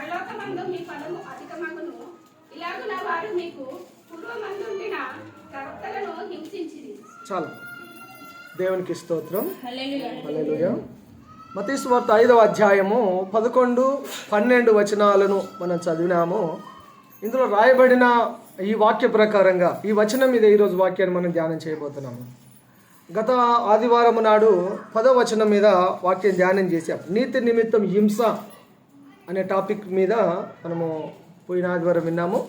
పరలోకమందు మీ ఫలము అధికమగును. ఇలాగున వారు మీకు పూర్వమందుండిన ప్రవక్తలను హింసించిరి. చాలు. దేవునికి స్తోత్రం. హల్లెలూయా. మత్తయి సువార్త 5వ అధ్యాయము 11, 12 వచనాలను మనం చదివినాము. ఇందులో రాయబడిన ఈ వాక్య ప్రకారంగా ఈ వచనం మీద ఈరోజు వాక్యాన్ని మనం ధ్యానం చేయబోతున్నాము. గత ఆదివారం నాడు 10వ వచనం మీద వాక్యం ధ్యానం చేశాం. నీతి నిమిత్తం హింస అనే టాపిక్ మీద మనము పోయిన ఆదివారం విన్నాము.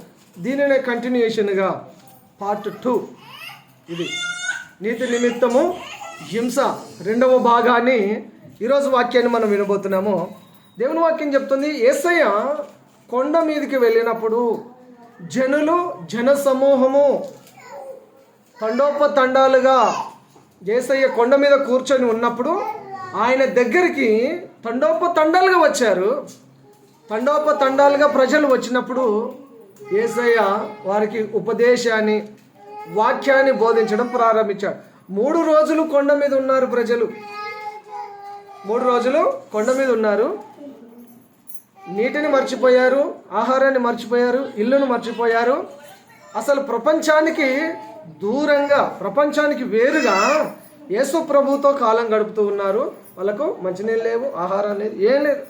దీనినే కంటిన్యూషన్గా పార్ట్ 2 ఇది నీతి నిమిత్తము హింస 2వ భాగాన్ని ఈరోజు వాక్యాన్ని మనం వినబోతున్నాము. దేవుని వాక్యం చెప్తుంది, యేసయ్య కొండ మీదకి వెళ్ళినప్పుడు జన సమూహము తండోపతండాలుగా యేసయ్య కొండ మీద కూర్చొని ఉన్నప్పుడు ఆయన దగ్గరికి తండోపతండాలుగా వచ్చారు. తండోపతండాలుగా ప్రజలు వచ్చినప్పుడు యేసయ్య వారికి ఉపదేశాన్ని, వాక్యాన్ని బోధించడం ప్రారంభించాడు. 3 రోజులు కొండ మీద ఉన్నారు ప్రజలు. 3 రోజులు కొండ మీద ఉన్నారు. నీటిని మర్చిపోయారు, ఆహారాన్ని మర్చిపోయారు, ఇల్లును మర్చిపోయారు. అసలు ప్రపంచానికి దూరంగా, ప్రపంచానికి వేరుగా యేసు ప్రభువుతో కాలం గడుపుతూ ఉన్నారు. వాళ్ళకు మంచినీళ్ళు లేవు, ఆహారం లేదు, ఏం లేదు.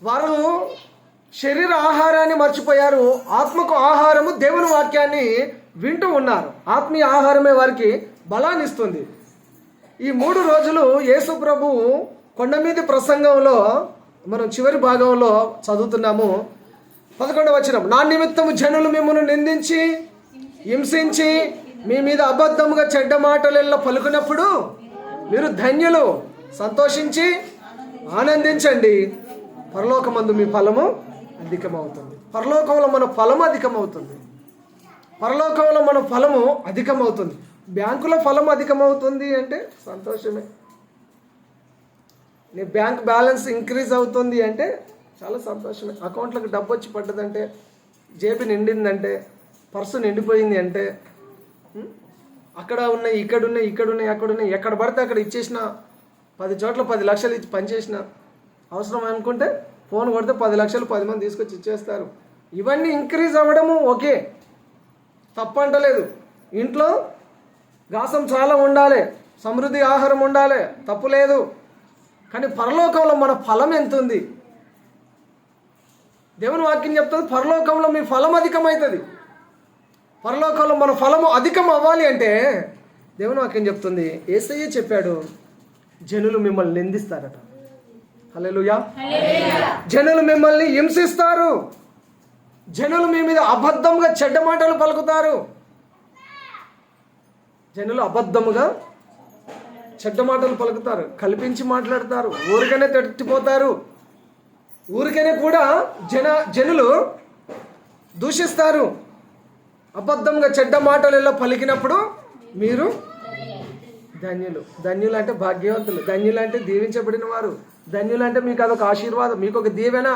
వారు శరీర ఆహారాన్ని మర్చిపోయారు, ఆత్మకు ఆహారము దేవుని వాక్యాన్ని వింటూ ఉన్నారు. ఆత్మీయ ఆహారమే వారికి బలాన్ని ఇస్తుంది. ఈ 3 రోజులు యేసు ప్రభువు కొండ మీద ప్రసంగంలో మనం చివరి భాగంలో చదువుతున్నాము. 11వ వచనం, నా నిమిత్తము జనులు మిమ్మల్ని నిందించి హింసించి మీ మీద అబద్ధముగా చెడ్డ మాటలెల్లా పలుకున్నప్పుడు మీరు ధన్యులు, సంతోషించి ఆనందించండి, పరలోకమందు మీ ఫలము అధికమవుతుంది. పరలోకంలో మన ఫలము అధికమవుతుంది. పరలోకంలో మన ఫలము అధికమవుతుంది. బ్యాంకులో ఫలం అధికమవుతుంది అంటే సంతోషమే. నీ బ్యాంక్ బ్యాలెన్స్ ఇంక్రీజ్ అవుతుంది అంటే చాలా సంతోషమే. అకౌంట్లకు డబ్బు వచ్చి పడ్డదంటే, జేబు నిండిందంటే, పర్సు నిండిపోయింది అంటే, అక్కడ ఉన్నాయి, ఇక్కడున్నాయి, అక్కడున్నాయి, ఎక్కడ పడితే అక్కడ ఇచ్చేసిన, 10 చోట్ల 10 లక్షలు ఇచ్చి పనిచేసిన, అవసరం అనుకుంటే ఫోన్ కొడితే 10 లక్షలు 10 మంది తీసుకొచ్చి ఇచ్చేస్తారు. ఇవన్నీ ఇంక్రీజ్ అవ్వడము ఓకే, తప్పంటలేదు. ఇంట్లో గాసం చాలా ఉండాలి, సమృద్ధి ఆహారం ఉండాలి, తప్పు లేదు. కానీ పరలోకంలో మన ఫలం ఎంత ఉంది? దేవుని వాక్యం చెప్తుంది, పరలోకంలో మీ ఫలం అధికమవుతుంది. పరలోకంలో మన ఫలము అధికం అవ్వాలి అంటే దేవుని వాక్యం చెప్తుంది, యేసయ్య చెప్పాడు, జనులు మిమ్మల్ని నిందిస్తారట. హల్లెలూయా. జనులు మిమ్మల్ని హింసిస్తారు, జనులు మీ మీద అబద్ధంగా చెడ్డ మాటలు పలుకుతారు. జనులు అబద్ధముగా చెడ్డ మాటలు పలుకుతారు, కల్పించి మాట్లాడతారు, ఊరికనే తట్టిపోతారు, ఊరికనే కూడా జనులు దూషిస్తారు. అబద్ధంగా చెడ్డ మాటలు ఇలా పలికినప్పుడు మీరు ధన్యులు. ధన్యులు అంటే భాగ్యవంతులు, ధన్యులు అంటే దీవించబడిన వారు, ధన్యులు అంటే మీకు అదొక ఆశీర్వాదం, మీకు ఒక దీవెన.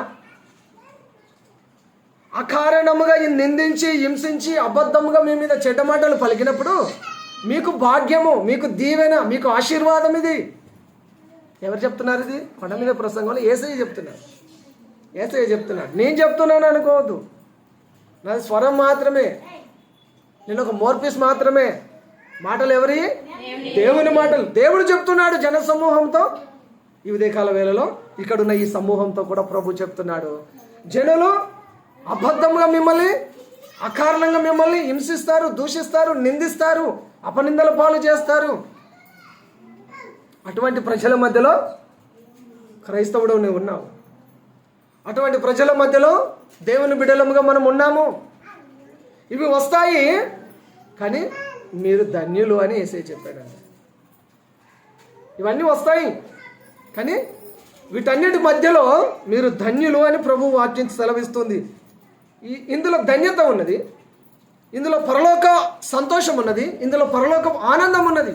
అకారణముగా నిందించి హింసించి అబద్ధముగా మీ మీద చెడ్డ మాటలు పలికినప్పుడు మీకు భాగ్యము, మీకు దీవెన, మీకు ఆశీర్వాదం. ఇది ఎవరు చెప్తున్నారు? ఇది కొండ మీద ప్రసంగంలో యేసయ్య చెప్తున్నారు. యేసయ్య చెప్తున్నాడు, నేను చెప్తున్నాను అనుకోవద్దు. నాది స్వరం మాత్రమే, నేను ఒక మోర్పీస్ మాత్రమే. మాటలు ఎవరి? దేవుని మాటలు. దేవుడు చెప్తున్నాడు జన సమూహంతో. ఈ ఉదయకాల వేళలో ఇక్కడున్న ఈ సమూహంతో కూడా ప్రభు చెప్తున్నాడు, జనులు అబద్ధంగా మిమ్మల్ని, అకారణంగా మిమ్మల్ని హింసిస్తారు, దూషిస్తారు, నిందిస్తారు, అపనిందల పాలు చేస్తారు. అటువంటి ప్రజల మధ్యలో క్రైస్తవుడు నువ్వు ఉన్నావు. అటువంటి ప్రజల మధ్యలో దేవుని బిడ్డలముగా మనం ఉన్నాము. ఇవి వస్తాయి, కానీ మీరు ధన్యులు అని యేసయ్య చెప్పాడండి. ఇవన్నీ వస్తాయి, కానీ వీటన్నిటి మధ్యలో మీరు ధన్యులు అని ప్రభు వాక్యం సెలవిస్తుంది. ఇందులో ధన్యత ఉన్నది, ఇందులో పరలోక సంతోషం ఉన్నది, ఇందులో పరలోక ఆనందం ఉన్నది,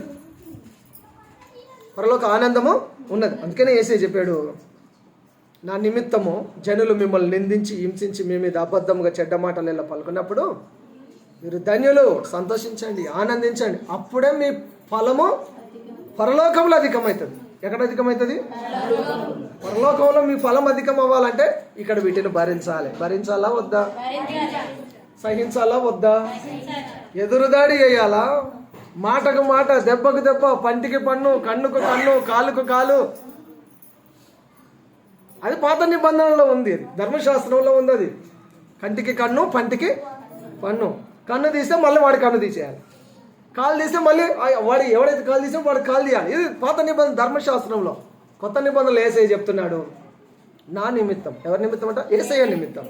పరలోక ఆనందము ఉన్నది. అందుకనే యేసయ్య చెప్పాడు, నా నిమిత్తము జనులు మిమ్మల్ని నిందించి హింసించి మీ మీద అబద్ధముగా చెడ్డ మాటలు ఇలా పలుకున్నప్పుడు మీరు ధన్యులు, సంతోషించండి, ఆనందించండి. అప్పుడే మీ ఫలము పరలోకంలో అధికమవుతుంది. ఎక్కడ అధికమవుతుంది? పరలోకంలో మీ ఫలం అధికం అవ్వాలంటే ఇక్కడ వీటిని భరించాలా వద్దా? సహించాలా వద్దా? ఎదురుదాడి చేయాలా? మాటకు మాట, దెబ్బకు దెబ్బ, పంటికి పన్ను, కన్నుకు కన్ను, కాలుకు కాలు. అది పాత నిబంధనలో ఉంది, అది ధర్మశాస్త్రంలో ఉంది. అది కంటికి కన్ను, పంటికి పన్ను. కన్ను తీస్తే మళ్ళీ వాడి కన్ను తీసేయాలి, కాలు తీస్తే మళ్ళీ వాడు ఎవడైతే కాలు తీస్తే వాడు కాలు తీయాలి. ఇది పాత నిబంధన ధర్మశాస్త్రంలో. కొత్త నిబంధనలు యేసయ్య చెప్తున్నాడు, నా నిమిత్తం. ఎవరి నిమిత్తం అంట? యేసయ్య నిమిత్తం.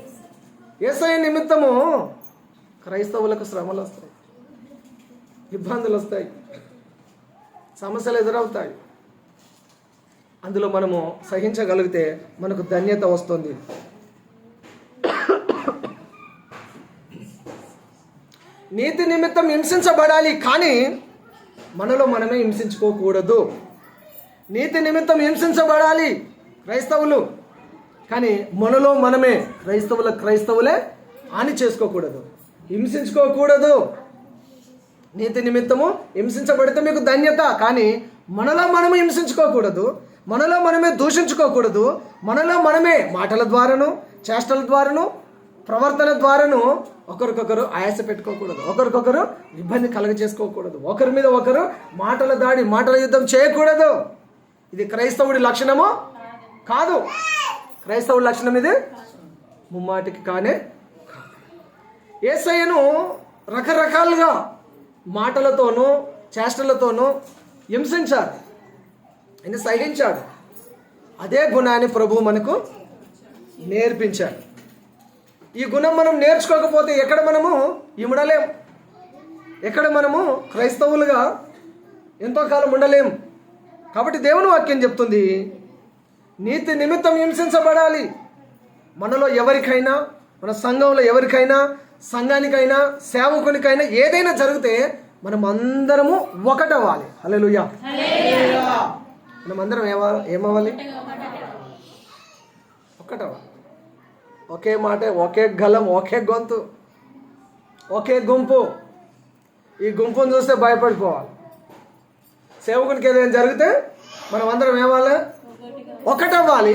యేసయ్య నిమిత్తము క్రైస్తవులకు శ్రమలు వస్తాయి, ఇబ్బందులు వస్తాయి, సమస్యలు ఎదురవుతాయి. అందులో మనము సహించగలిగితే మనకు ధన్యత వస్తుంది. నీతి నిమిత్తం హింసించబడాలి, కానీ మనలో మనమే హింసించుకోకూడదు. నీతి నిమిత్తం హింసించబడాలి క్రైస్తవులు, కానీ మనలో మనమే క్రైస్తవులే హాని చేసుకోకూడదు, హింసించుకోకూడదు. నీతి నిమిత్తము హింసించబడితే మీకు ధన్యత, కానీ మనలో మనమే హింసించుకోకూడదు, మనలో మనమే దూషించుకోకూడదు, మనలో మనమే మాటల ద్వారాను, చేష్టల ద్వారాను, ప్రవర్తన ద్వారాను ఒకరికొకరు ఆయాస పెట్టుకోకూడదు, ఒకరికొకరు ఇబ్బంది కలగజేసుకోకూడదు, ఒకరి మీద ఒకరు మాటల దాడి, మాటల యుద్ధం చేయకూడదు. ఇది క్రైస్తవుడి లక్షణము కాదు. క్రైస్తవుడి లక్షణం ఇది ముమ్మాటికి కానే కాదు. యేసయ్యను రకరకాలుగా మాటలతోనూ చేష్టలతోనూ హింసించాడు, ఆయన సహించాడు. అదే గుణాన్ని ప్రభువు మనకు నేర్పించాడు. ఈ గుణం మనం నేర్చుకోకపోతే ఎక్కడ మనము ఇమడలేం, ఎక్కడ మనము క్రైస్తవులుగా ఎంతో కాలం ఉండలేం. కాబట్టి దేవుని వాక్యం చెప్తుంది, నీతి నిమిత్తం హింసించబడాలి. మనలో ఎవరికైనా, మన సంఘంలో ఎవరికైనా, సంఘానికైనా, సేవకునికైనా ఏదైనా జరిగితే మనం అందరము ఒకటవ్వాలి. హల్లెలూయా. మనం అందరం ఏమవ్వాలి? ఒకటవ్వాలి. ఒకే మాట, ఒకే గలం, ఒకే గొంతు, ఒకే గుంపు. ఈ గుంపును చూస్తే భయపడిపోవాలి. సేవకునికి ఏదైనా జరిగితే మనం అందరం ఏమవ్వాలి? ఒకటవ్వాలి.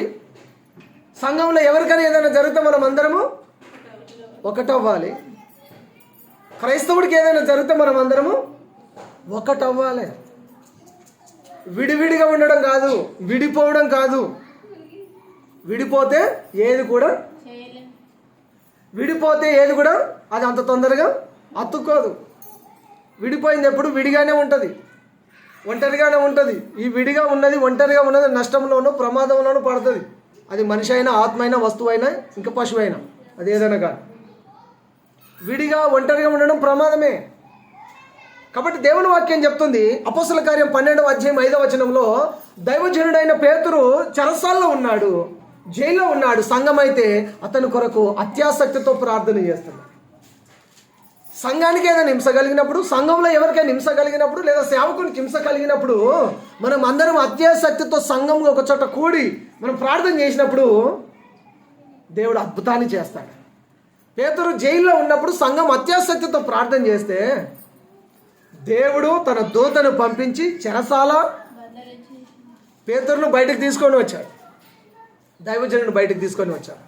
సంఘంలో ఎవరికైనా ఏదైనా జరిగితే మనం అందరము ఒకటవ్వాలి. క్రైస్తవుడికి ఏదైనా జరిగితే మనం అందరము ఒకటవ్వాలి. విడివిడిగా ఉండడం కాదు, విడిపోవడం కాదు. విడిపోతే ఏది కూడా అది అంత తొందరగా అతుక్కోదు. విడిపోయింది ఎప్పుడు విడిగానే ఉంటుంది, ఒంటరిగానే ఉంటుంది. ఈ విడిగా ఉన్నది, ఒంటరిగా ఉన్నది నష్టంలోనూ ప్రమాదంలోనూ పడుతుంది. అది మనిషి అయినా, ఆత్మ అయినా, వస్తువు అయినా, ఇంకా పశువు అయినా, అది ఏదైనా కాదు. విడిగా ఒంటరిగా ఉండడం ప్రమాదమే. కాబట్టి దేవుని వాక్యం చెప్తుంది, అపోస్తల కార్యం 12వ అధ్యాయం 5వ వచనంలో, దైవజనుడైన పేతురు చెరసాల్లో ఉన్నాడు, జైల్లో ఉన్నాడు. సంఘం అయితే అతని కొరకు అత్యాసక్తితో ప్రార్థన చేస్తున్నాడు. సంఘానికి ఏదైనా హింస కలిగినప్పుడు, సంఘంలో ఎవరికైనా హింస కలిగినప్పుడు, లేదా సేవకునికి హింస కలిగినప్పుడు మనం అందరం అత్యాసక్తితో సంఘంలో ఒక చోట కూడి మనం ప్రార్థన చేసినప్పుడు దేవుడు అద్భుతాన్ని చేస్తాడు. పేతురు జైల్లో ఉన్నప్పుడు సంఘం అత్యాసక్తితో ప్రార్థన చేస్తే దేవుడు తన దూతను పంపించి చెరసాల పేతురును బయటకు తీసుకొని వచ్చాడు, దైవజనుడు బయటకు తీసుకొని వచ్చాడు.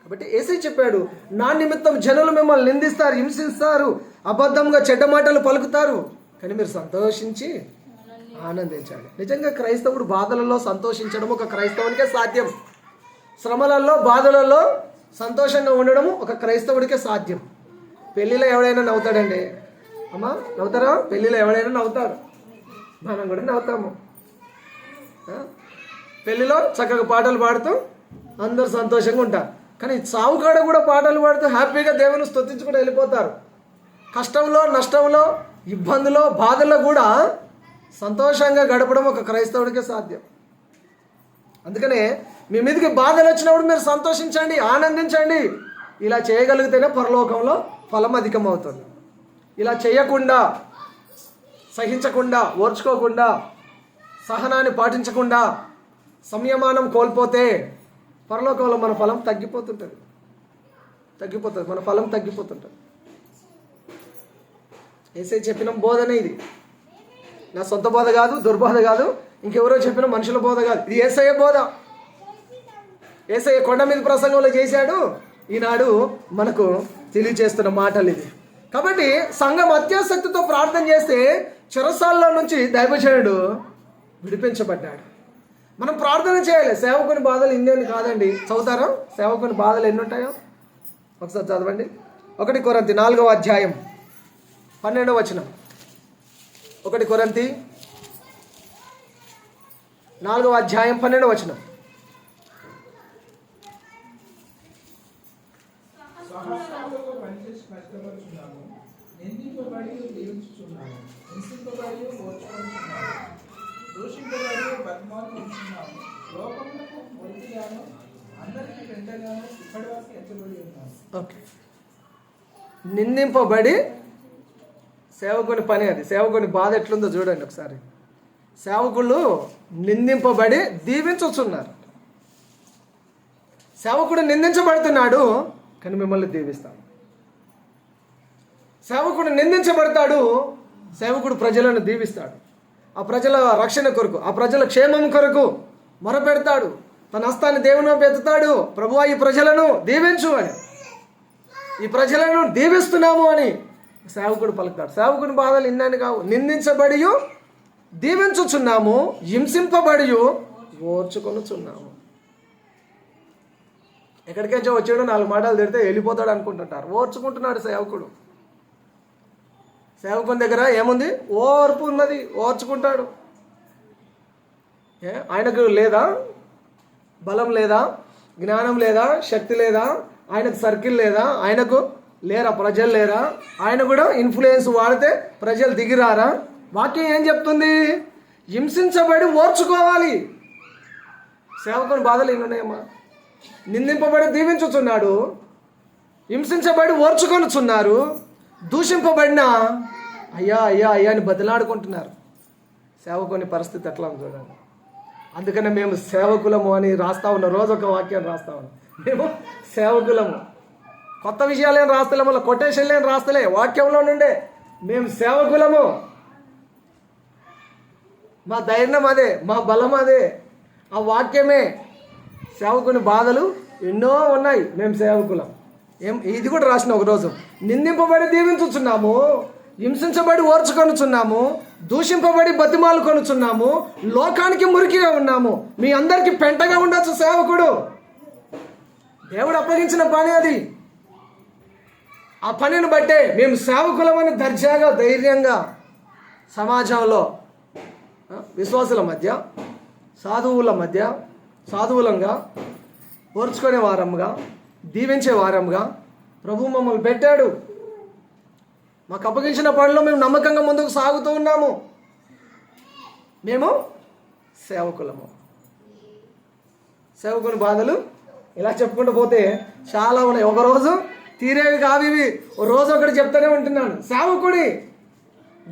కాబట్టి యేసయ్య చెప్పాడు, నా నిమిత్తం జనులు మిమ్మల్ని నిందిస్తారు, హింసిస్తారు, అబద్ధంగా చెడ్డ మాటలు పలుకుతారు, కానీ మీరు సంతోషించి ఆనందించాలి. నిజంగా క్రైస్తవుడు బాధలలో సంతోషించడం ఒక క్రైస్తవునికే సాధ్యం. శ్రమలలో, బాధలలో సంతోషంగా ఉండడం ఒక క్రైస్తవుడికే సాధ్యం. పెళ్ళిలో ఎవడైనా నవ్వుతాడండి? అమ్మా నవ్వుతారా? పెళ్ళిలో ఎవడైనా నవ్వుతారు, మనం కూడా నవ్వుతాము. పెళ్ళిలో చక్కగా పాటలు పాడుతూ అందరూ సంతోషంగా ఉంటారు. కానీ సావుకాడ కూడా పాటలు పాడుతూ హ్యాపీగా దేవుని స్తుతించుకుంటూ వెళ్ళిపోతారు. కష్టంలో, నష్టంలో, ఇబ్బందులో, బాధల్లో కూడా సంతోషంగా గడపడం ఒక క్రైస్తవుడికే సాధ్యం. అందుకనే మీ మీదకి బాధలు వచ్చినప్పుడు మీరు సంతోషించండి, ఆనందించండి. ఇలా చేయగలిగితేనే పరలోకంలో ఫలం అధికం అవుతుంది. ఇలా చేయకుండా, సహించకుండా, ఓర్చుకోకుండా, సహనాన్ని పాటించకుండా, సంయమానం కోల్పోతే పరలోకంలో మన ఫలం తగ్గిపోతుంటుంది. మన ఫలం తగ్గిపోతుంటుంది. యేసయ్య చెప్పిన బోధనే ఇది. నా సొంత బోధ కాదు, దుర్బోధ కాదు, ఇంకెవరో చెప్పిన మనుషుల బోధ కాదు, ఇది యేసయ్య బోధ. యేసయ్య కొండ మీద ప్రసంగంలో చేశాడు, ఈనాడు మనకు తెలియజేస్తున్న మాటలు ఇది. కాబట్టి సంఘం అత్యాసక్తితో ప్రార్థన చేస్తే చెరసాల్లో నుంచి దైవజనుడు విడిపించబడ్డాడు. మనం ప్రార్థన చేయాలి. సేవకుని బాధలు ఇన్ని కాదండి. చదువుతారా? సేవకుని బాధలు ఎన్ని ఉంటాయో ఒకసారి చదవండి. 1 కొరింథీ 4వ అధ్యాయం 12వ వచనం. 1 కొరింథీ 4వ అధ్యాయం 12వ వచనం. సహస్రాలలో పనిచేసి కష్టపడుచున్నాము, నిందింపబడి దీవించుచున్నాము, హింసింపబడి ఓర్చుకొనుచున్నాము, దూషింపబడి బతిమాలుకొనుచున్నాము, లోకములకు మొదటిగాను అందరికీ వెంటగాను ఇప్పటి వరకు ఎంచబడి ఉన్నాము. ఓకే, నిందింపబడి సేవకుని పని అది. సేవకుని బాధ ఎట్లుందో చూడండి ఒకసారి. సేవకులు నిందింపబడి దీవించుచున్నారు. సేవకుడు నిందించబడుతున్నాడు కానీ మిమ్మల్ని దీవిస్తాడు. సేవకుడు నిందించబడతాడు, సేవకుడు ప్రజలను దీవిస్తాడు. ఆ ప్రజల రక్షణ కొరకు, ఆ ప్రజల క్షేమం కొరకు మొరపెడతాడు. తన హస్తాన్ని దేవుని వైపు ఎత్తుతాడు. ప్రభువా, ఈ ప్రజలను దీవించు అని, ఈ ప్రజలను దీవిస్తున్నాము అని సేవకుడు పలుకుతాడు. సేవకుని బాధలు ఇన్నాన్ని కావు. నిందించబడి దీవించుచున్నాము, హింసింపబడి ఓర్చుకొనుచున్నాము. ఎక్కడికెంచో వచ్చాడు, 4 మాటలు తిడితే వెళ్ళిపోతాడు అనుకుంటుంటారు. ఓర్చుకుంటున్నాడు సేవకుడు. సేవకుని దగ్గర ఏముంది? ఓర్పు ఉన్నది, ఓర్చుకుంటాడు. ఆయనకు లేదా బలం, లేదా జ్ఞానం, లేదా శక్తి, లేదా ఆయనకు సర్కిల్, లేదా ఆయనకు లేరా ప్రజలు, లేరా ఆయన కూడా ఇన్ఫ్లుయెన్స్ వాడితే ప్రజలు దిగిరారా? వాక్యం ఏం చెప్తుంది? హింసించబడి ఓర్చుకోవాలి. సేవకుని బాధలు ఎన్నున్నాయమ్మా. నిందింపబడి దీవించుచున్నాడు, హింసించబడి ఓర్చుకొనుచున్నారు, దూషింపబడిన అయ్యా అయ్యా అయ్యా అని బతిలాడుకుంటున్నారు. సేవకుని పరిస్థితి ఎట్లా ఉంది చూడండి. అందుకనే మేము సేవకులము అని రాస్తా ఉన్నాం. రోజు ఒక వాక్యాన్ని రాస్తా ఉన్నాం. మేము సేవకులము. కొత్త విషయాలేం రాస్తలేము, కొటేషన్లేం రాస్తలే, వాక్యంలో నుండే మేము సేవకులము. మా ధైర్యం అదే, మా బలం అదే, ఆ వాక్యమే. సేవకుని బాధలు ఎన్నో ఉన్నాయి, మేము సేవకులం. ఇది కూడా రాసిన ఒకరోజు. నిందింపబడి దీవించుచున్నాము, హింసించబడి ఓర్చుకొనుచున్నాము, దూషింపబడి బతిమాలు కొనుచున్నాము, లోకానికి మురికిగా ఉన్నాము. మీ అందరికీ పెంటగా ఉండొచ్చు సేవకుడు. దేవుడు అప్పగించిన పని అది. ఆ పనిని బట్టే మేము సేవకులమని దర్జాగా, ధైర్యంగా సమాజంలో విశ్వాసుల మధ్య, సాధువుల మధ్య సాధువులంగా, ఓర్చుకునే వారంగా, దీవించే వారంగా ప్రభు మమ్మల్ని పెట్టాడు. మాకు అప్పగించిన పనిలో మేము నమ్మకంగా ముందుకు సాగుతూ ఉన్నాము. మేము సేవకులము. సేవకుని బాధలు ఇలా చెప్పుకుంటూ పోతే చాలా ఉన్నాయి. ఒకరోజు తీరేవి కావు ఇవి. రోజు ఒకటి చెప్తూనే ఉంటున్నాను. సేవకుడి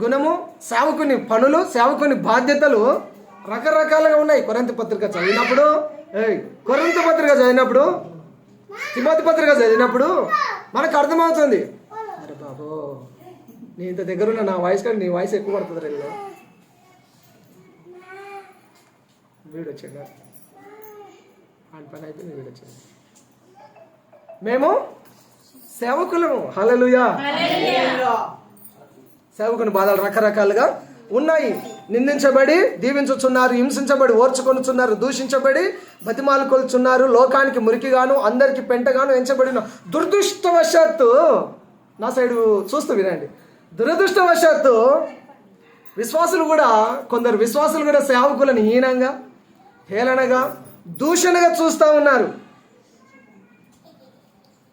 గుణము, సేవకుని పనులు, సేవకుని బాధ్యతలు రకరకాలుగా ఉన్నాయి. కొరింథీ పత్రిక చదివినప్పుడు, తిమోతి పత్రిక చదివినప్పుడు మనకు అర్థమవుతుంది. అరే బాబో, నీ ఇంత దగ్గరున్న నా వాయిస్ కానీ నీ వాయిస్ ఎక్కువ పడుతుంది. రైల్లో వీడు వచ్చాడు, ఆయన పని అయిపోయింది, వీడు వచ్చాడు. మేము సేవకులము. హల్లెలూయా. సేవకుని బాధలు రకరకాలుగా ఉన్నాయి. నిందించబడి దీవించుచున్నారు, హింసించబడి ఓర్చుకొనుచున్నారు, దూషించబడి బతిమాలు కొలుచున్నారు, లోకానికి మురికిగాను అందరికి పెంటగాను ఎంచబడిన. దురదృష్టవశాత్తు, నా సైడు చూస్తూ వినండి, దురదృష్టవశాత్తు విశ్వాసులు కూడా, కొందరు విశ్వాసులు కూడా సేవకులను హీనంగా, హేళనగా, దూషణగా చూస్తూ ఉన్నారు.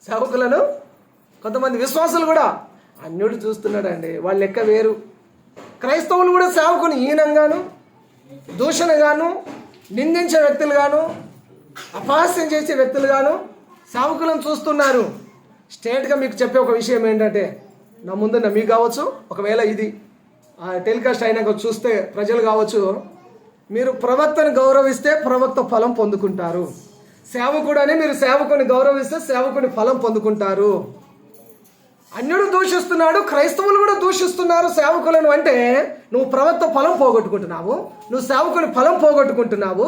సేవకులను కొంతమంది విశ్వాసులు కూడా అన్యుడు చూస్తున్నాడండి, వాళ్ళ లెక్క వేరు. క్రైస్తవులు కూడా సేవకుని హీనంగాను, దూషణగాను, నిందించే వ్యక్తులుగాను, అపహాస్యం చేసే వ్యక్తులుగాను సేవకులను చూస్తున్నారు. స్ట్రేట్గా మీకు చెప్పే ఒక విషయం ఏంటంటే, నా ముందున్న మీకు కావచ్చు, ఒకవేళ ఇది టెలికాస్ట్ అయినాక చూస్తే ప్రజలు కావచ్చు, మీరు ప్రవక్తను గౌరవిస్తే ప్రవక్త ఫలం పొందుకుంటారు. సేవకుడు అని మీరు సేవకుని గౌరవిస్తే సేవకుని ఫలం పొందుకుంటారు. అన్యుడు దూషిస్తున్నాడు, క్రైస్తవులు కూడా దూషిస్తున్నారు సేవకులను. అంటే నువ్వు ప్రవక్త ఫలం పోగొట్టుకుంటున్నావు, నువ్వు సేవకుని ఫలం పోగొట్టుకుంటున్నావు.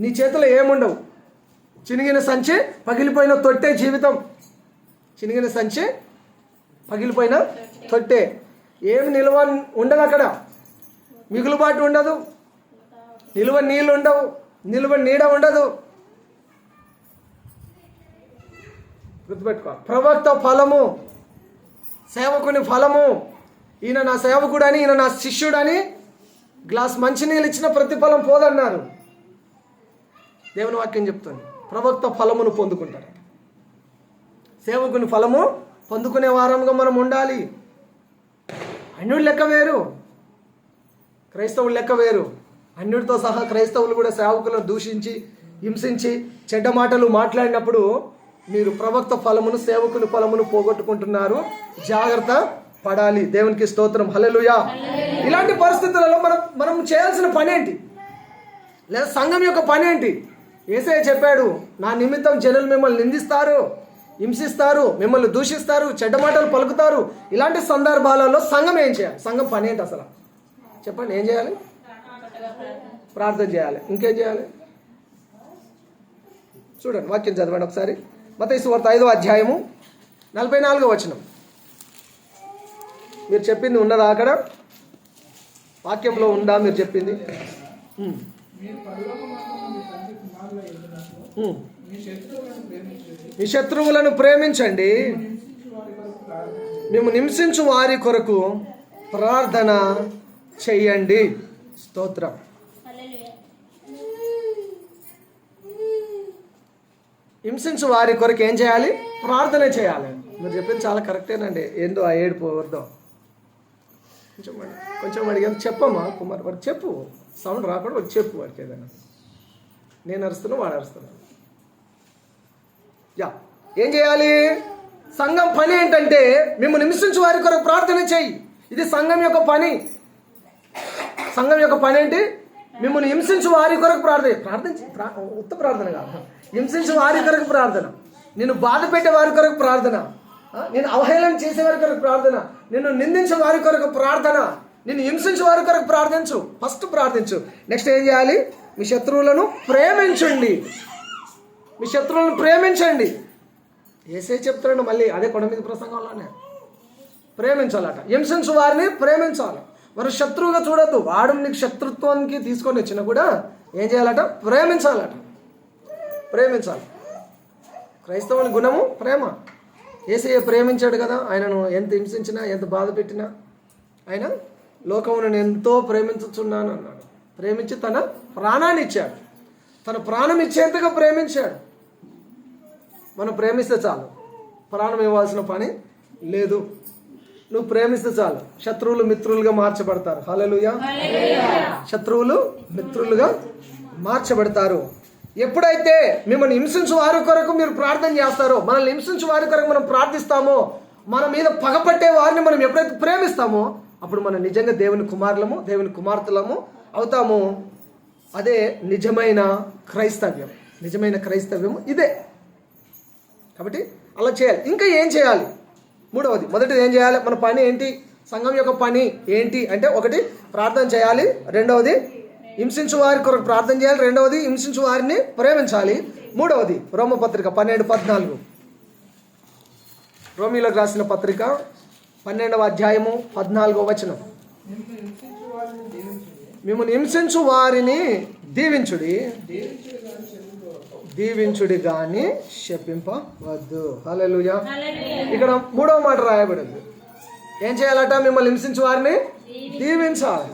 నీ చేతిలో ఏముండవు. చినిగిన సంచి, పగిలిపోయిన తొట్టే జీవితం. చినిగిన సంచి, పగిలిపోయిన తొట్టే. ఏమి నిల్వ ఉండదు అక్కడ, మిగులుబాటు ఉండదు, నిల్వ నీళ్ళు ఉండవు, నిల్వ నీడ ఉండదు. గుర్తుపెట్టుకో, ప్రవక్త ఫలము, సేవకుని ఫలము. ఈయన నా సేవకుడని, ఈయన నా శిష్యుడని గ్లాస్ మంచినీళ్ళు ఇచ్చిన ప్రతిఫలం పోదన్నారు. దేవుని వాక్యం చెప్తుంది. ప్రవక్త ఫలమును పొందుకుంటారు. సేవకుని ఫలము పొందుకునే వారంగా మనం ఉండాలి. అన్యుడి లెక్క వేరు, క్రైస్తవుల లెక్క వేరు. అన్యుడితో సహా క్రైస్తవులు కూడా సేవకులను దూషించి, హింసించి, చెడ్డ మాటలు మాట్లాడినప్పుడు మీరు ప్రవక్త ఫలమును, సేవకుని ఫలమును పోగొట్టుకుంటున్నారు. జాగ్రత్త పడాలి. దేవునికి స్తోత్రం. హల్లెలూయా. ఇలాంటి పరిస్థితులలో మనం చేయాల్సిన పని ఏంటి, లేదా సంఘం యొక్క పని ఏంటి? యేసయ్య చెప్పాడు, నా నిమిత్తం జనులు మిమ్మల్ని నిందిస్తారు, హింసిస్తారు, మిమ్మల్ని దూషిస్తారు, చెడ్డ మాటలు పలుకుతారు. ఇలాంటి సందర్భాలలో సంఘం ఏం చేయాలి? సంఘం పని ఏంటి అసలు చెప్పండి? ఏం చేయాలి? ప్రార్థన చేయాలి. ఇంకేం చేయాలి? చూడండి, వాక్యం చదవండి ఒకసారి. మత్తయి సువార్త 5వ అధ్యాయము 44వ వచనం. మీరు చెప్పింది ఉన్నదా అక్కడ? వాక్యంలో ఉందా మీరు చెప్పింది? మీరు పరలోకమందున్న మీ తండ్రి కుమారుల యందునట్లు మీ శత్రువులను ప్రేమించండి, మేము హింసించు వారి కొరకు ప్రార్థన చెయ్యండి. స్తోత్రం. హింసించు వారి కొరకు ఏం చేయాలి? ప్రార్థన చేయాలి. మీరు చెప్పింది చాలా కరెక్టేనండి. ఏందో ఆ ఏడుపు వద్దాం, కొంచెం అడిగాను. చెప్పమ్మా కుమార్, వాడు చెప్పు, సౌండ్ రాకుండా వాడు చెప్పు. వాడికి ఏదైనా నేను అరుస్తున్నా, వాడు అరుస్తున్నాను. ఏం చేయాలి? సంఘం పని ఏంటంటే మిమ్మల్ని హింసించు వారి కొరకు ప్రార్థన చేయి. ఇది సంఘం యొక్క పని. సంఘం యొక్క పని ఏంటి? మిమ్మల్ని హింసించు వారి కొరకు ఉత్త ప్రార్థన కాదు, హింసించు వారి కొరకు ప్రార్థన, నిన్ను బాధ పెట్టే వారి కొరకు ప్రార్థన, నేను అవహేళన చేసే వారి కొరకు ప్రార్థన, నిన్ను నిందించే వారి కొరకు ప్రార్థన, నిన్ను హింసించే వారి కొరకు ప్రార్థించు. ఫస్ట్ ప్రార్థించు. నెక్స్ట్ ఏం చేయాలి? మీ శత్రువులను ప్రేమించండి. మీ శత్రువులను ప్రేమించండి. యేసయ్య చెప్తున్నాడు మళ్ళీ అదే కొండ మీద ప్రసంగంలోనే. ప్రేమించాలట. హింసించు వారిని ప్రేమించాలి. మరి శత్రువుగా చూడద్దు. వాడు నీకు శత్రుత్వానికి తీసుకొని వచ్చినా కూడా ఏం చేయాలట? ప్రేమించాలట. ప్రేమించాలి. క్రైస్తవుని గుణము ప్రేమ. యేసయ్య ప్రేమించాడు కదా. ఆయనను ఎంత హింసించినా, ఎంత బాధ పెట్టినా ఆయన లోకమును ఎంతో ప్రేమించుచున్నాను అన్నాడు. ప్రేమించి తన ప్రాణాన్ని ఇచ్చాడు. తన ప్రాణం ఇచ్చేంతగా ప్రేమించాడు. మనం ప్రేమిస్తే చాలు, ప్రాణం ఇవ్వాల్సిన పని లేదు. నువ్వు ప్రేమిస్తే చాలు. శత్రువులు మిత్రులుగా మార్చబడతారు. హల్లెలూయా. శత్రువులు మిత్రులుగా మార్చబడతారు. ఎప్పుడైతే మిమ్మల్ని హింసించు వారి కొరకు మీరు ప్రార్థన చేస్తారో, మనల్ని హింసించు వారి కొరకు మనం ప్రార్థిస్తామో, మన మీద పగపట్టే వారిని మనం ఎప్పుడైతే ప్రేమిస్తామో అప్పుడు మనం నిజంగా దేవుని కుమారులము, దేవుని కుమార్తెలము అవుతాము. అదే నిజమైన క్రైస్తవ్యం. నిజమైన క్రైస్తవ్యము ఇదే. కాబట్టి అలా చేయాలి. ఇంకా ఏం చేయాలి? మూడవది, మొదటిది ఏం చేయాలి? మన పని ఏంటి? సంఘం యొక్క పని ఏంటి అంటే, ఒకటి ప్రార్థన చేయాలి, రెండవది హింసించు వారి కొరకు ప్రార్థన చేయాలి, రెండవది హింసించు వారిని ప్రేమించాలి, మూడవది రోమపత్రిక 12:14. రోమీలకు రాసిన పత్రిక 12వ అధ్యాయము 14వ వచనం. మిమ్మల్ని హింసించు వారిని దీవించుడి గాని శపింపవద్దు. హల్లెలూయా. ఇక్కడ మూడవ మాట రాయబడింది. ఏం చేయాలట? మిమ్మల్ని హింసించు వారిని దీవించాలి,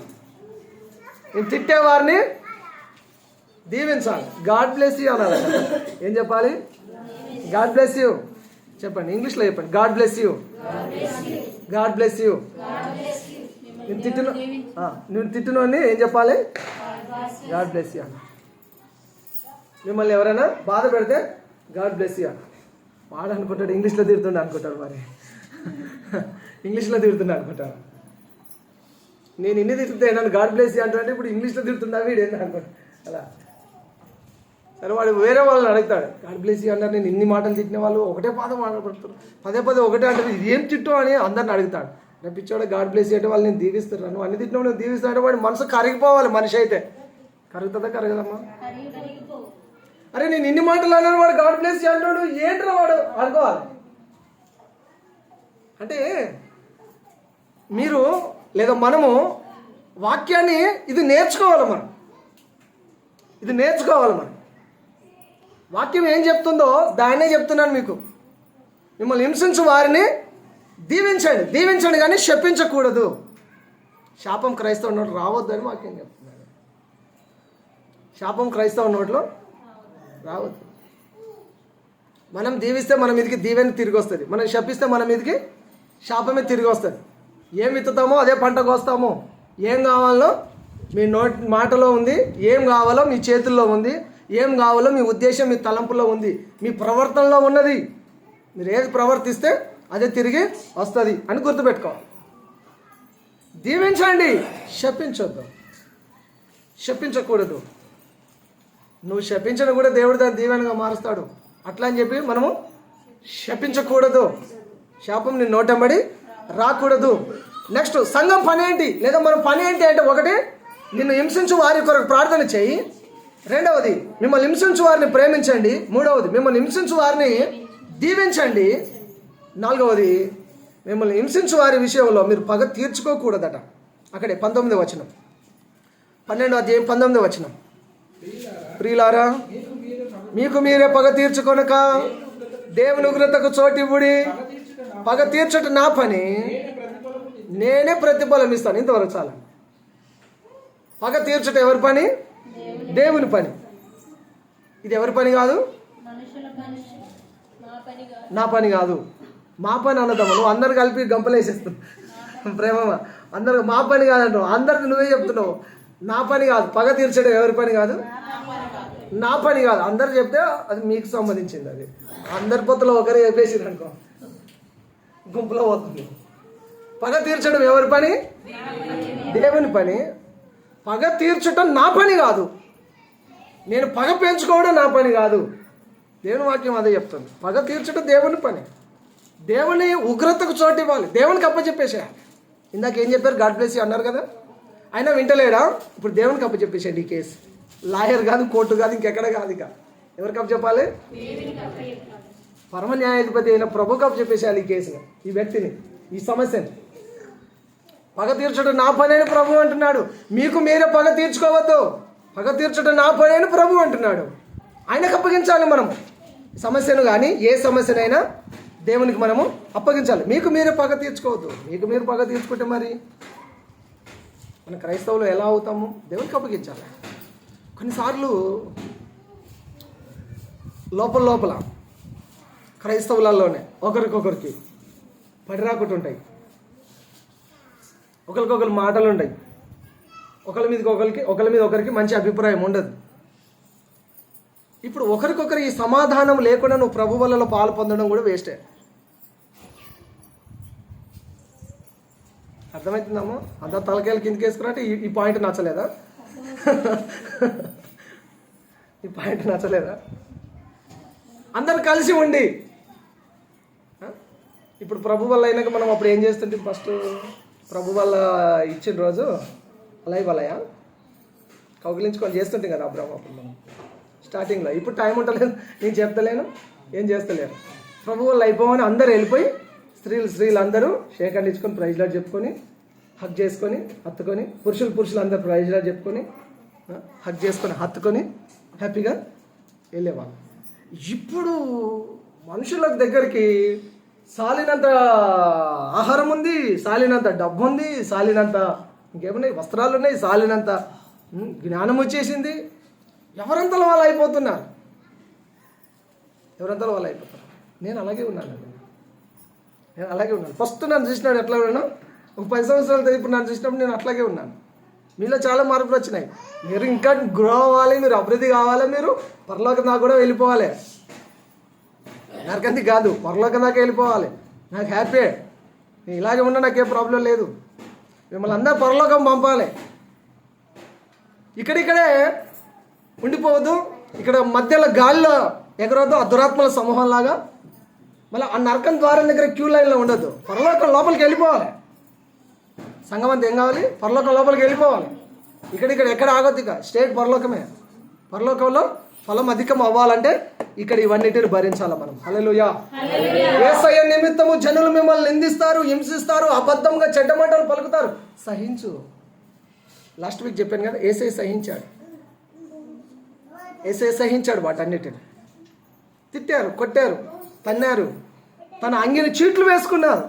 తిట్టే వారిని దీవించాలి. గాడ్ బ్లెస్ యూ అనాలి. ఏం చెప్పాలి? గాడ్ బ్లెస్ యూ చెప్పండి. ఇంగ్లీష్లో చెప్పండి. God bless you, God bless you. నువ్వు తిట్టినోని ఏం చెప్పాలి? God bless you. మిమ్మల్ని ఎవరైనా బాధ పెడితే గాడ్ బ్లెస్ యూ. వాడు అనుకుంటాడు ఇంగ్లీష్లో తిడుతుండే అనుకుంటాడు. మరి ఇంగ్లీష్లో తిడుతుండే అనుకుంటాడు. నేను ఇన్ని తిడితే నన్ను గాడ్ బ్లెస్ యూ అంటుంటే ఇప్పుడు ఇంగ్లీష్లో తిడుతున్నా వీడు ఏంటి అనుకుంటా. అలా సరే వాడు వేరే వాళ్ళని అడుగుతాడు, గాడ్ బ్లెస్ యూ అన్నారు. నేను ఇన్ని మాటలు తిట్టిన వాళ్ళు ఒకటే పాదం మాట్లాడుతారు, పదే పదే ఒకటే అంటే ఇది ఏం తిట్టు అని అందరిని అడుగుతాడు. రేపు పిచ్చోడు గాడ్ బ్లెస్ అంటే వాళ్ళు నేను దీవిస్తారు, నువ్వు అన్ని తిట్టినా నువ్వు దీవిస్తాడు. వాడి మనసు కరిగిపోవాలి. మనిషి అయితే కరుగుతుందా కరగదమ్మా? అరే నేను ఇన్ని మాటలు అన్నాను, వాడు గాడ్ బ్లెస్ అంటాడు, ఏంట్రా వాడు అనుకోవాలి. అంటే మీరు లేదా మనము వాక్యాన్ని ఇది నేర్చుకోవాలి. ఇది నేర్చుకోవాలి. వాక్యం ఏం చెప్తుందో దాన్నే చెప్తున్నాను మీకు. మిమ్మల్ని హింసించు వారిని దీవించండి కానీ శపించకూడదు. శాపం క్రైస్తవ నోట్లో రావద్దు అని వాక్యం చెప్తున్నాడు. శాపం క్రైస్తవ నోట్లో రావద్దు. మనం దీవిస్తే మన మీదకి దీవెన తిరిగి వస్తుంది, మనం శపిస్తే మన మీదకి శాపమే తిరిగి వస్తుంది. ఏం విత్తుతామో అదే పంట కోస్తాము. ఏం కావాలో మీ మాటలో ఉంది, ఏం కావాలో మీ చేతుల్లో ఉంది, ఏం కావాలో మీ ఉద్దేశం మీ తలంపులో ఉంది, మీ ప్రవర్తనలో ఉన్నది. మీరు ఏది ప్రవర్తిస్తే అదే తిరిగి వస్తుంది అని గుర్తుపెట్టుకోవాలి. దీవించండి, శపించకూడదు. నువ్వు శపించడం కూడా దేవుడు దాన్ని దీవెనగా మారుస్తాడు. అట్లా అని చెప్పి మనము శపించకూడదు. శాపం నీ నోటంబడి రాకూడదు. నెక్స్ట్ సంఘం పని ఏంటి, లేదా మన పని ఏంటి అంటే, ఒకటి నిన్ను హింసించు వారి కొరకు ప్రార్థన చేయి. రెండవది మిమ్మల్ని హింసించు వారిని ప్రేమించండి. మూడవది మిమ్మల్ని హింసించు వారిని దీవించండి. నాలుగవది మిమ్మల్ని హింసించు వారి విషయంలో మీరు పగ తీర్చుకోకూడదట. అక్కడే 19వ వచనం, 12వ అధ్యాయం 19వ వచనం. ప్రియులారా, మీకు మీరే పగ తీర్చుకొనక దేవుని ఉగ్రతకు చోటివ్వుడి. పగ తీర్చట నా పని, నేనే ప్రతిఫలం ఇస్తాను. ఇంతవరకు చాలా. పగ తీర్చట ఎవరి పని? దేవుని పని. ఇది ఎవరి పని కాదు, నా పని కాదు. మా పని అన్నదమ్మ, నువ్వు అందరు కలిపి గంపలేసేస్తున్నావు ప్రేమమ్మ. అందరు మా పని కాదంటావు, అందరికి నువ్వే చెప్తున్నావు. నా పని కాదు. పగ తీర్చడం ఎవరి పని కాదు, నా పని కాదు. అందరు చెప్తే అది మీకు సంబంధించింది. అది అందరి పొత్తులో ఒకరే చెప్పేసిరు అనుకో, గుంపులో పోతుంది. పగ తీర్చడం ఎవరి పని? దేవుని పని. పగ తీర్చడం నా పని కాదు. నేను పగ పెంచుకోవడం నా పని కాదు. దేవుని వాక్యం అదే చెప్తుంది. పగ తీర్చడం దేవుని పని. దేవుని ఉగ్రతకు చోటు ఇవ్వాలి. దేవునికి అప్పచెప్పేసా. ఇందాక ఏం చెప్పారు? గాడ్ బ్లెస్ యూ అన్నారు కదా. అయినా వింటలేడా? ఇప్పుడు దేవునికి అప్పచెప్పేసాడు ఈ కేసు. లాయర్ కాదు, కోర్టు కాదు, ఇంకెక్కడ కాదు. ఇక ఎవరికి అప్పచెప్పాలి? పరమ న్యాయాధిపతి అయిన ప్రభుకి అప్పచెప్పేసాలి ఈ కేసుని, ఈ వ్యక్తిని, ఈ సమస్యని. పగ తీర్చడం నా పని అని ప్రభు అంటున్నాడు. మీకు మీరే పగ తీర్చుకోవద్దు. పగ తీర్చడం నా పని అని ప్రభు అంటున్నాడు. ఆయనకు అప్పగించాలి మనం సమస్యను. కానీ ఏ సమస్యనైనా దేవునికి మనము అప్పగించాలి. మీకు మీరే పగ తీర్చుకోవద్దు. మీకు మీరు పగ తీర్చుకుంటే మరి మన క్రైస్తవులు ఎలా అవుతాము? దేవునికి అప్పగించాలి. కొన్నిసార్లు లోపల క్రైస్తవులలోనే ఒకరికొకరికి పడిరాకుట్టు ఉంటాయి, ఒకరికొకరు మాటలు ఉంటాయి, ఒకరి మీద ఒకరికి మంచి అభిప్రాయం ఉండదు. ఇప్పుడు ఒకరికొకరు ఈ సమాధానం లేకుండా నువ్వు ప్రభు వల్ల పాలు పొందడం కూడా వేస్టే. అర్థమవుతుందమ్మా? అంతా తలకాయలు కిందకి వేసుకున్నట్టు ఈ పాయింట్ నచ్చలేదా? ఈ పాయింట్ నచ్చలేదా? అందరు కలిసి ఉండి ఇప్పుడు ప్రభు వల్ల అయినాక మనం అప్పుడు ఏం చేస్తుంటే, ఫస్ట్ ప్రభు వల్ల ఇచ్చిన రోజు వలయ కౌగిలించుకొని చేస్తుంటాం కదా అబ్రాహ్మ అప్పుడు మనం స్టార్టింగ్లో. ఇప్పుడు టైం ఉండలేదు, నేను చెప్తలేను, ఏం చేస్తలేను. ప్రభు వల్ల అయిపోవని అందరూ వెళ్ళిపోయి స్త్రీలు అందరూ షేక్ హ్యాండ్ ఇచ్చుకొని ప్రైజ్ లాట్ చెప్పుకొని హక్ చేసుకొని హత్తుకొని, పురుషులు అందరూ ప్రైజ్ లాట్ చెప్పుకొని హక్ చేసుకొని హత్తుకొని హ్యాపీగా వెళ్ళేవాళ్ళు. ఇప్పుడు మనుషుల దగ్గరికి సాలినంత ఆహారం ఉంది, సాలినంత డబ్బు ఉంది, సాలినంత ఇంకేమున్నాయి, వస్త్రాలు ఉన్నాయి, సాలినంత జ్ఞానం వచ్చేసింది. ఎవరంతలో వాళ్ళు అయిపోతున్నారు. నేను అలాగే ఉన్నాను. ఫస్ట్ నన్ను చూసినాడు ఎట్లా ఉన్నాను, ఒక 10 సంవత్సరాలతో ఇప్పుడు నన్ను చూసినప్పుడు నేను అట్లాగే ఉన్నాను. మీలో చాలా మార్పులు వచ్చినాయి. మీరు ఇంకా గ్రో అవ్వాలి, మీరు అభివృద్ధి కావాలి, మీరు పరలోకం దాకా కూడా వెళ్ళిపోవాలి. నరకంది కాదు, పరలోకం దాకా వెళ్ళిపోవాలి. నాకు హ్యాపీ, నేను ఇలాగే ఉన్నా, నాకేం ప్రాబ్లం లేదు. మిమ్మల్ని అందరూ పరలోకం పంపాలి. ఇక్కడిక్కడే ఉండిపోవద్దు. ఇక్కడ మధ్యలో గాలిలో ఎగరొద్దు, ఆ దురాత్మల సమూహం లాగా. మళ్ళీ ఆ నరకం ద్వారం దగ్గర క్యూ లైన్లో ఉండొద్దు. పరలోకం లోపలికి వెళ్ళిపోవాలి. సంఘం అంతా ఏం కావాలి? పరలోకం లోపలికి వెళ్ళిపోవాలి. ఇక్కడ ఎక్కడ ఆగొద్దు. ఇక స్టేట్ పరలోకమే. పరలోకంలో ఫలం అధికం అవ్వాలంటే ఇక్కడ ఇవన్నిటిని భరించాలి మనం. హల్లెలూయా. యేసయ్య నిమిత్తము జనులు మిమ్మల్ని నిందిస్తారు, హింసిస్తారు, అబద్ధంగా చెడ్డ మాటలు పలుకుతారు. సహించు. లాస్ట్ వీక్ చెప్పాను కదా, యేసయ్య సహించాడు. యేసయ్య సహించాడు వాటన్నిటిని. తిట్టారు, కొట్టారు, తన్నారు, తన అంగిని చీట్లు వేసుకున్నారు,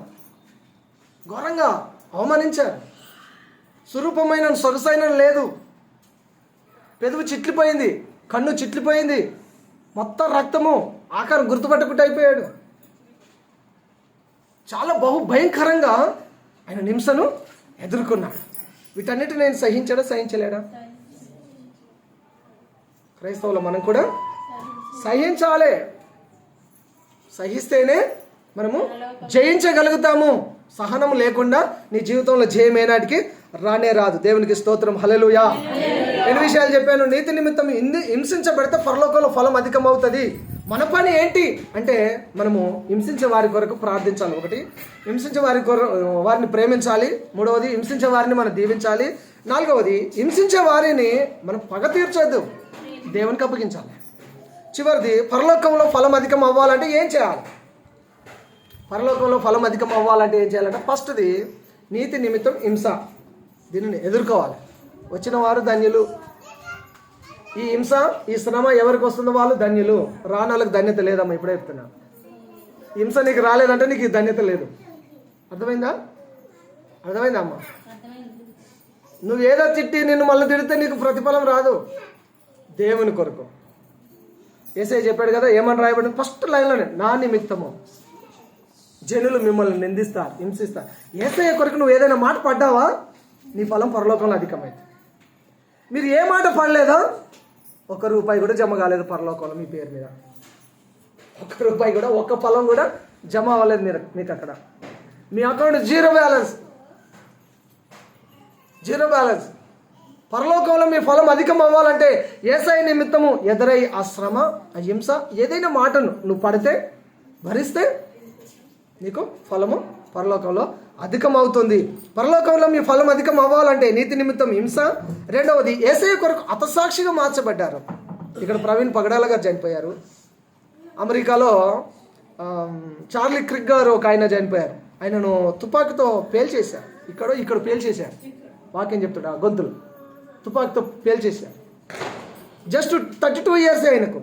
ఘోరంగా అవమానించారు. స్వరూపమైన సొగసైన లేదు, పెదవి చిట్లిపోయింది, కన్ను చిట్లిపోయింది, మొత్తం రక్తము, ఆకారం గుర్తుపట్టకుండా అయిపోయాడు. చాలా భయంకరంగా ఆయన హింసను ఎదుర్కొన్నాడు. వీటన్నిటి నేను సహించాడా, సహించలేడా? క్రైస్తవులు మనం కూడా సహించాలి. సహిస్తేనే మనము జయించగలుగుతాము. సహనం లేకుండా నీ జీవితంలో జయం ఏనాటికి రానే రాదు. దేవునికి స్తోత్రం. హల్లెలూయా. ఎన్ని విషయాలు చెప్పాను. నీతి నిమిత్తం హింసించబడితే పరలోకంలో ఫలం అధికం అవుతుంది. మన పని ఏంటి అంటే మనము హింసించే వారి కొరకు ప్రార్థించాలి. ఒకటి, హింసించే వారిని ప్రేమించాలి. మూడవది, హింసించే వారిని మనం దీవించాలి. నాలుగవది, హింసించే వారిని మనం పగ తీర్చొద్దు, దేవునికి అప్పగించాలి. చివరిది, పరలోకంలో ఫలం అధికం అవ్వాలంటే ఏం చేయాలి? పరలోకంలో ఫలం అధికం అవ్వాలంటే ఏం చేయాలంటే ఫస్ట్ది, నీతి నిమిత్తం హింస, దీనిని ఎదుర్కోవాలి. వచ్చిన వారు ధన్యులు. ఈ హింస, ఈ శ్రమ ఎవరికి వస్తుందో వాళ్ళు ధన్యులు. రానాళ్ళకి ధన్యత లేదమ్మా. ఇప్పుడే చెప్తున్నా. హింస నీకు రాలేదంటే నీకు ఈ ధన్యత లేదు. అర్థమైందా? అమ్మా? నువ్వు ఏదో తిట్టి నిన్ను మళ్ళీ తిడితే నీకు ప్రతిఫలం రాదు. దేవుని కొరకు యేసయ్య చెప్పాడు కదా, ఏమని రాయబడింది ఫస్ట్ లైన్లోనే, నా నిమిత్తము జనులు మిమ్మల్ని నిందిస్తారు, హింసిస్తారు. యేసయ్య కొరకు నువ్వు ఏదైనా మాట పడ్డావా, నీ ఫలం పరలోకంలో అధికమైంది. మీరు ఏ మాట పడలేదా, ₹1 కూడా జమ కాలేదు పరలోకంలో మీ పేరు మీద. ₹1 కూడా, ఒక్క ఫలం కూడా జమ అవ్వలేదు మీకు అక్కడ. మీ అకౌంట్ జీరో బ్యాలెన్స్. పరలోకంలో మీ ఫలం అధికం అవ్వాలంటే యేసయ్య నిమిత్తము ఎదురై ఆ శ్రమ, ఆ హింస, ఏదైనా మాటను నువ్వు పడితే, భరిస్తే నీకు ఫలము పరలోకంలో అధికం అవుతుంది. పరలోకంలో మీ ఫలం అధికం అవ్వాలంటే నీతి నిమిత్తం హింస. రెండవది, యేసయ్య కొరకు హతసాక్షిగా మార్చబడ్డారు. ఇక్కడ ప్రవీణ్ పగడాల గారు చనిపోయారు. అమెరికాలో చార్లీ క్రిక్ గారు ఒక ఆయన చనిపోయారు. ఆయనను తుపాకీతో పేల్చేశారు. ఇక్కడ పేల్చేశారు. వాక్యం చెప్తాడు, ఆ గొంతులు తుపాకీతో పేల్చేశారు. జస్ట్ 32 ఇయర్సే ఆయనకు.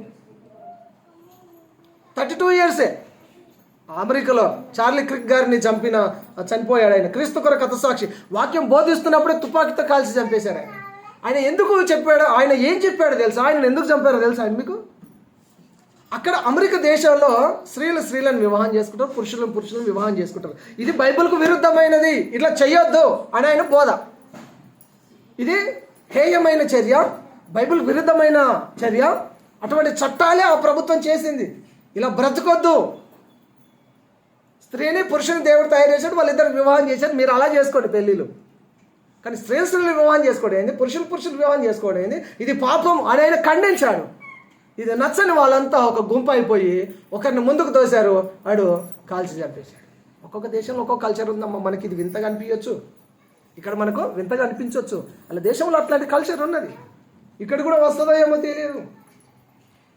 32 ఇయర్సే. అమెరికాలో చార్లీ క్రిక్ గారిని చనిపోయాడు ఆయన. క్రీస్తు కొరకు హతసాక్షి. వాక్యం బోధిస్తున్నప్పుడే తుపాకీతో కాల్చి చంపేశారు ఆయన. ఆయన ఎందుకు చెప్పాడు, ఆయన ఏం చెప్పాడు తెలుసా, ఆయన ఎందుకు చంపారో తెలుసా ఆయన మీకు? అక్కడ అమెరికా దేశంలో స్త్రీలను వివాహం చేసుకుంటారు, పురుషులను వివాహం చేసుకుంటారు. ఇది బైబిల్కు విరుద్ధమైనది, ఇట్లా చెయ్యొద్దు అని ఆయన బోధ. ఇది హేయమైన చర్య, బైబిల్ విరుద్ధమైన చర్య. అటువంటి చట్టాలే ఆ ప్రభుత్వం చేసింది. ఇలా బ్రతకొద్దు. స్త్రీని పురుషుని దేవుడు తయారు చేశాడు, వాళ్ళిద్దరికి వివాహం చేశారు, మీరు అలా చేసుకోండి పెళ్ళిళ్ళు. కానీ స్త్రీని వివాహం చేసుకోవడం ఏంది, పురుషులు వివాహం చేసుకోవడం ఏంది, ఇది పాపం అని ఆయన ఖండించాడు. ఇది నచ్చని వాళ్ళంతా ఒక గుంపు అయిపోయి ఒకరిని ముందుకు తోశారు, వాడు కాల్చి చంపేశాడు. ఒక్కొక్క దేశంలో ఒక్కొక్క కల్చర్ ఉందమ్మా. మనకి ఇది వింతగా అనిపించవచ్చు, ఇక్కడ మనకు వింతగా అనిపించవచ్చు. అలా దేశంలో అట్లాంటి కల్చర్ ఉన్నది. ఇక్కడ కూడా వస్తుందో ఏమో తెలియదు.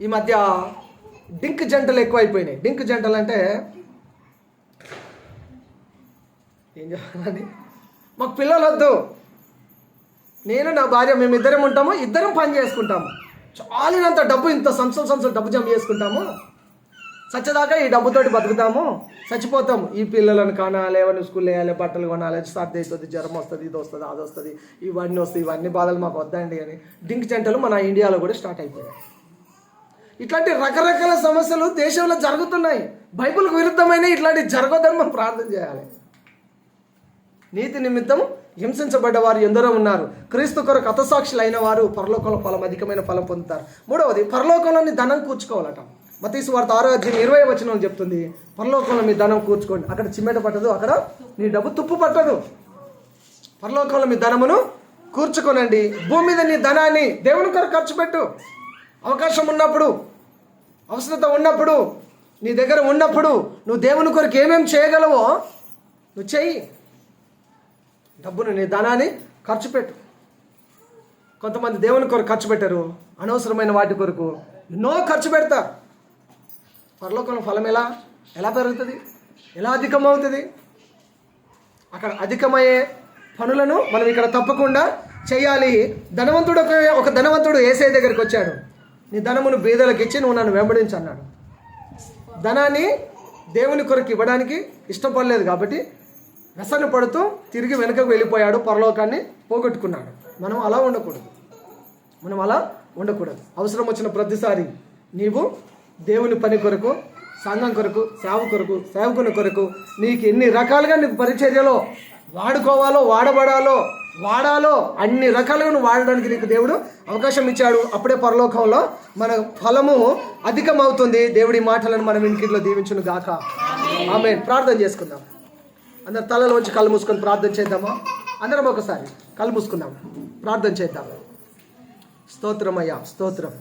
ఈ మధ్య డింక్ జంటలు ఎక్కువైపోయినాయి. డింక్ జంటలు అంటే ఏం చెప్పాలని, మాకు పిల్లలు వద్దు, నేను నా భార్య మేమిద్దరం ఉంటాము, ఇద్దరం పని చేసుకుంటాము, చాలినంత డబ్బు, ఇంత సంవత్సరం డబ్బు జమ చేసుకుంటాము, చచ్చేదాకా ఈ డబ్బుతోటి బతుకుతాము, చచ్చిపోతాము, ఈ పిల్లలను కానాలి, ఏమైనా స్కూల్ వేయాలి, బట్టలు కొనాలి, సర్ది అవుతుంది, జ్వరం వస్తుంది, ఇది వస్తుంది, అది వస్తుంది, ఇవన్నీ వస్తాయి, ఇవన్నీ బాధలు మాకు వద్దండి అని డింక్ జంటలు మన ఇండియాలో కూడా స్టార్ట్ అయిపోయాయి. ఇట్లాంటి రకరకాల సమస్యలు దేశంలో జరుగుతున్నాయి. బైబిల్కు విరుద్ధమైన ఇట్లాంటివి జరగొద్దని మనం ప్రార్థన చేయాలి. నీతి నిమిత్తం హింసించబడ్డ వారు ఎందరో ఉన్నారు. క్రీస్తు కొరకు హతసాక్షులు అయిన వారు పరలోకంలో ఫలం అధికమైన ఫలం పొందుతారు. మూడవది, పరలోకంలోని ధనం కూర్చుకోవాలట. మత్తయి సువార్త 6:20 చెప్తుంది, పరలోకంలో మీ ధనం కూర్చుకోండి. అక్కడ చిమ్మెట పట్టదు, అక్కడ నీ డబ్బు తుప్పు పట్టదు. పరలోకంలో మీ ధనమును కూర్చుకోనండి. భూమి మీద నీ ధనాన్ని దేవుని కొరకు ఖర్చు పెట్టు. అవకాశం ఉన్నప్పుడు, అవసరత ఉన్నప్పుడు, నీ దగ్గర ఉన్నప్పుడు నువ్వు దేవుని కొరకు ఏమేమి చేయగలవో నువ్వు చెయ్యి. డబ్బును, నీ ధనాన్ని ఖర్చు పెట్టు. కొంతమంది దేవుని కొరకు ఖర్చు పెట్టరు, అనవసరమైన వాటి కొరకు ఎన్నో ఖర్చు పెడతారు. పరలోకంలో ఫలం ఎలా పెరుగుతుంది, ఎలా అధికమవుతుంది? అక్కడ అధికమయ్యే పనులను మనం ఇక్కడ తప్పకుండా చేయాలి. ఒక ధనవంతుడు యేసయ్య దగ్గరికి వచ్చాడు. నీ ధనమును బీదలకు ఇచ్చి నువ్వు నన్ను వెంబడించు అన్నాడు. ధనాన్ని దేవుని కొరకు ఇవ్వడానికి ఇష్టపడలేదు కాబట్టి వ్యసన పడుతూ తిరిగి వెనుకకు వెళ్ళిపోయాడు, పరలోకాన్ని పోగొట్టుకున్నాడు. మనం అలా ఉండకూడదు. అవసరం వచ్చిన ప్రతిసారి నీవు దేవుని పని కొరకు, సంఘం కొరకు, సేవకుని కొరకు నీకు ఎన్ని రకాలుగా నీకు పరిచర్యలో వాడుకోవాలో, వాడాలో అన్ని రకాలుగా నువ్వు వాడడానికి నీకు దేవుడు అవకాశం ఇచ్చాడు. అప్పుడే పరలోకంలో మన ఫలము అధికమవుతుంది. దేవుడి మాటలను మనం ఇంటిలో దీవించును గాక. ఆమేన్. ప్రార్థన చేసుకుందాం. అందరు తలలో వచ్చి కళ్ళు మూసుకొని ప్రార్థన చేద్దామా? అందరం ఒకసారి కళ్ళు మూసుకుందాం, ప్రార్థన చేద్దాం. స్తోత్రం అయ్యా, స్తోత్రం.